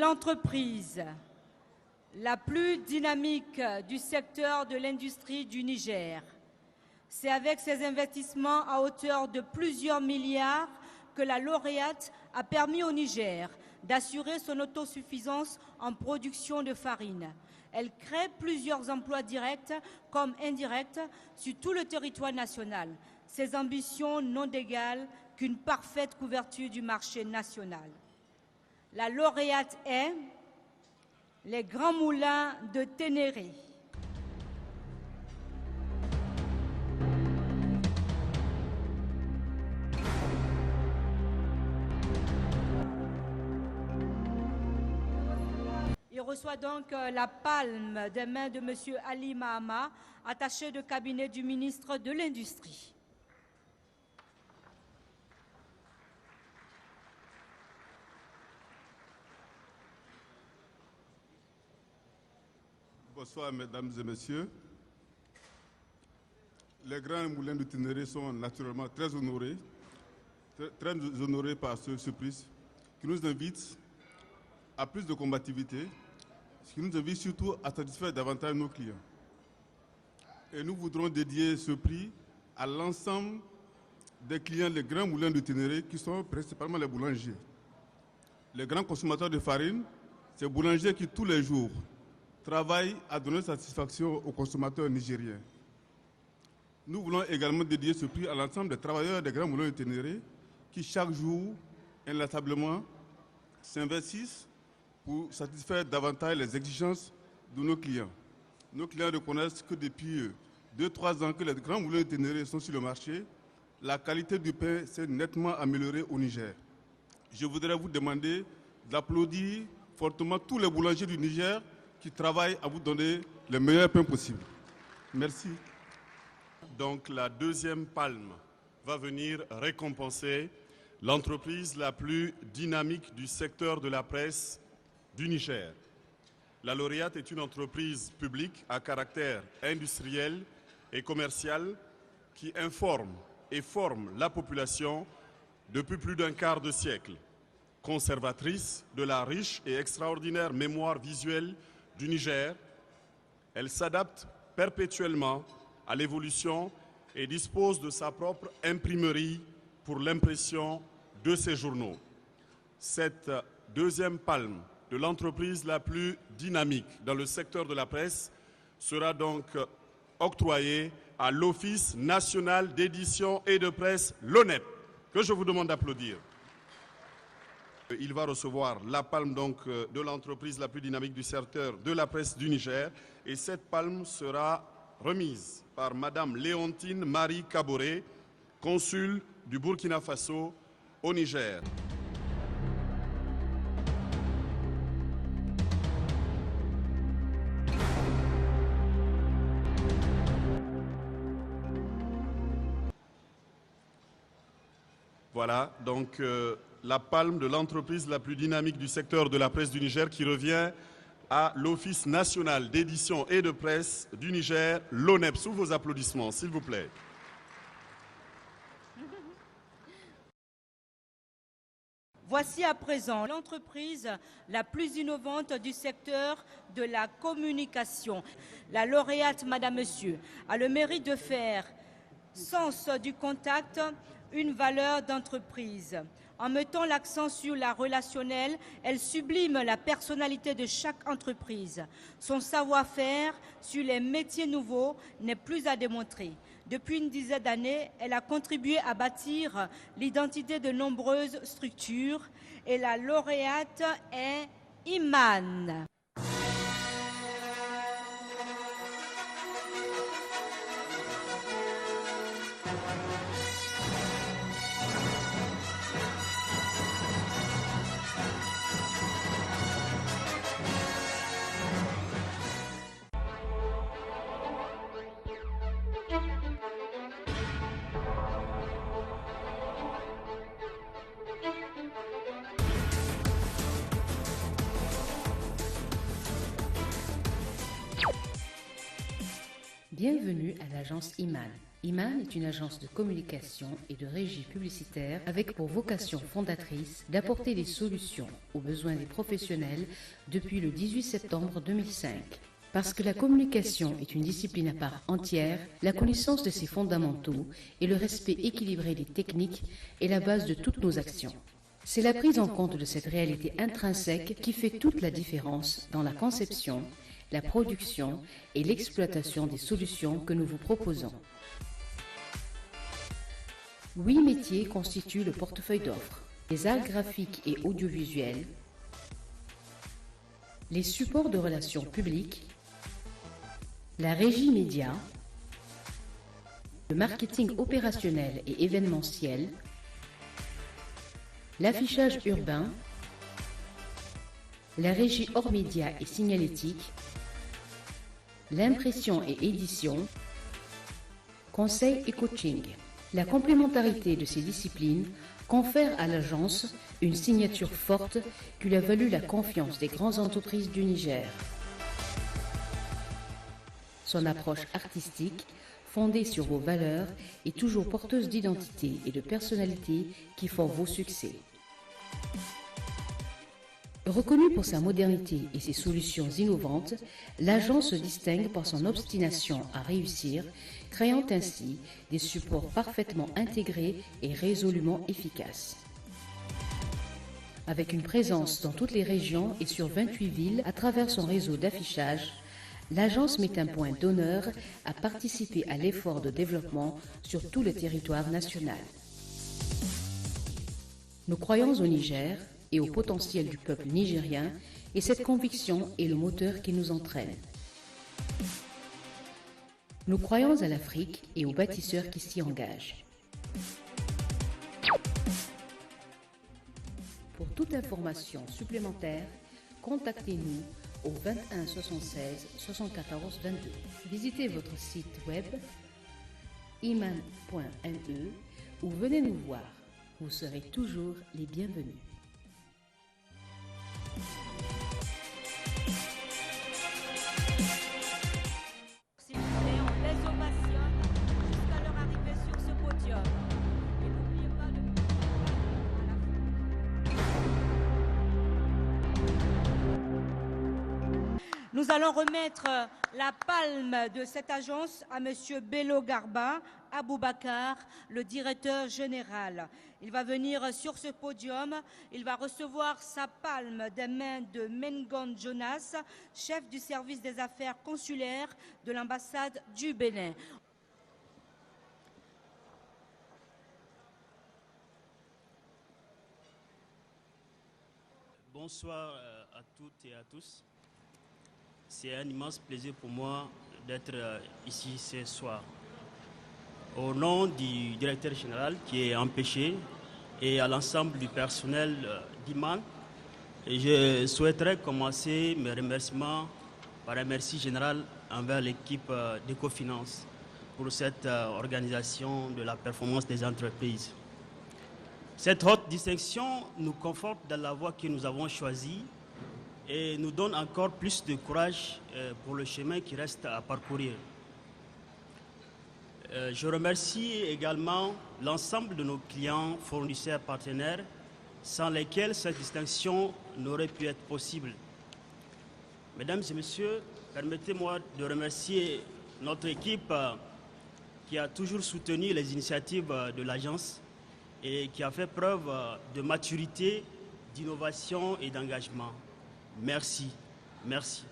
l'entreprise la plus dynamique du secteur de l'industrie du Niger. C'est avec ses investissements à hauteur de plusieurs milliards que la lauréate a permis au Niger d'assurer son autosuffisance en production de farine. Elle crée plusieurs emplois directs comme indirects sur tout le territoire national. Ses ambitions n'ont d'égal qu'une parfaite couverture du marché national. La lauréate est les Grands Moulins de Ténéré. Il reçoit donc la palme des mains de M. Ali Mahama, attaché de cabinet du ministre de l'Industrie. Bonsoir, mesdames et messieurs. Les Grands Moulins de Ténéré sont naturellement très honorés par ce surprise qui nous invite à plus de combativité, ce qui nous invite surtout à satisfaire davantage nos clients. Et nous voudrons dédier ce prix à l'ensemble des clients des Grands Moulins de Ténéré qui sont principalement les boulangers. Les grands consommateurs de farine, ces boulangers qui tous les jours travaillent à donner satisfaction aux consommateurs nigériens. Nous voulons également dédier ce prix à l'ensemble des travailleurs des Grands Moulins de Ténéré qui chaque jour, inlassablement, s'investissent pour satisfaire davantage les exigences de nos clients. Nos clients reconnaissent que depuis 2-3 ans que les Grands Moulins de Ténéré sont sur le marché, la qualité du pain s'est nettement améliorée au Niger. Je voudrais vous demander d'applaudir fortement tous les boulangers du Niger qui travaillent à vous donner les meilleurs pains possibles. Merci. Donc la deuxième palme va venir récompenser l'entreprise la plus dynamique du secteur de la presse du Niger. La lauréate est une entreprise publique à caractère industriel et commercial qui informe et forme la population depuis plus d'un quart de siècle. Conservatrice de la riche et extraordinaire mémoire visuelle du Niger, elle s'adapte perpétuellement à l'évolution et dispose de sa propre imprimerie pour l'impression de ses journaux. Cette deuxième palme de l'entreprise la plus dynamique dans le secteur de la presse sera donc octroyée à l'Office national d'édition et de presse, l'ONEP, que je vous demande d'applaudir. Il va recevoir la palme donc de l'entreprise la plus dynamique du secteur de la presse du Niger et cette palme sera remise par Madame Léontine Marie Kaboré, consul du Burkina Faso au Niger. Voilà, donc la palme de l'entreprise la plus dynamique du secteur de la presse du Niger qui revient à l'Office national d'édition et de presse du Niger, l'ONEP. Sous vos applaudissements, s'il vous plaît. Voici à présent l'entreprise la plus innovante du secteur de la communication. La lauréate, Madame, Monsieur, a le mérite de faire sens du contact une valeur d'entreprise. En mettant l'accent sur la relationnelle, elle sublime la personnalité de chaque entreprise. Son savoir-faire sur les métiers nouveaux n'est plus à démontrer. Depuis une dizaine d'années, elle a contribué à bâtir l'identité de nombreuses structures et la lauréate est Iman. Bienvenue à l'agence Iman. Iman est une agence de communication et de régie publicitaire avec pour vocation fondatrice d'apporter des solutions aux besoins des professionnels depuis le 18 septembre 2005. Parce que la communication est une discipline à part entière, la connaissance de ses fondamentaux et le respect équilibré des techniques est la base de toutes nos actions. C'est la prise en compte de cette réalité intrinsèque qui fait toute la différence dans la conception, la production et l'exploitation des solutions que nous vous proposons. 8 métiers constituent le portefeuille d'offres: les arts graphiques et audiovisuels, les supports de relations publiques, la régie média, le marketing opérationnel et événementiel, l'affichage urbain, la régie hors média et signalétique, l'impression et édition, conseil et coaching. La complémentarité de ces disciplines confère à l'agence une signature forte qui lui a valu la confiance des grandes entreprises du Niger. Son approche artistique, fondée sur vos valeurs, est toujours porteuse d'identité et de personnalité qui font vos succès. Reconnue pour sa modernité et ses solutions innovantes, l'agence se distingue par son obstination à réussir, créant ainsi des supports parfaitement intégrés et résolument efficaces. Avec une présence dans toutes les régions et sur 28 villes à travers son réseau d'affichage, l'agence met un point d'honneur à participer à l'effort de développement sur tout le territoire national. Nous croyons au Niger et au potentiel du peuple nigérien, et cette conviction est le moteur qui nous entraîne. Nous croyons à l'Afrique et aux bâtisseurs qui s'y engagent. Pour toute information supplémentaire, contactez-nous au 21 76 74 22. Visitez votre site web iman.me ou venez nous voir. Vous serez toujours les bienvenus. S'il vous plaît, on les ovationne jusqu'à leur arrivée sur ce podium. Et n'oubliez pas de à la fin. Nous allons remettre la palme de cette agence à Monsieur Bello Garba Aboubakar, le directeur général. Il va venir sur ce podium, il va recevoir sa palme des mains de Mengon Jonas, chef du service des affaires consulaires de l'ambassade du Bénin. Bonsoir à toutes et à tous. C'est un immense plaisir pour moi d'être ici ce soir. Au nom du directeur général qui est empêché et à l'ensemble du personnel d'Iman, je souhaiterais commencer mes remerciements par un merci général envers l'équipe d'Ecofinance pour cette organisation de la performance des entreprises. Cette haute distinction nous conforte dans la voie que nous avons choisie et nous donne encore plus de courage pour le chemin qui reste à parcourir. Je remercie également l'ensemble de nos clients, fournisseurs, partenaires, sans lesquels cette distinction n'aurait pu être possible. Mesdames et messieurs, permettez-moi de remercier notre équipe qui a toujours soutenu les initiatives de l'agence et qui a fait preuve de maturité, d'innovation et d'engagement. Merci. Merci.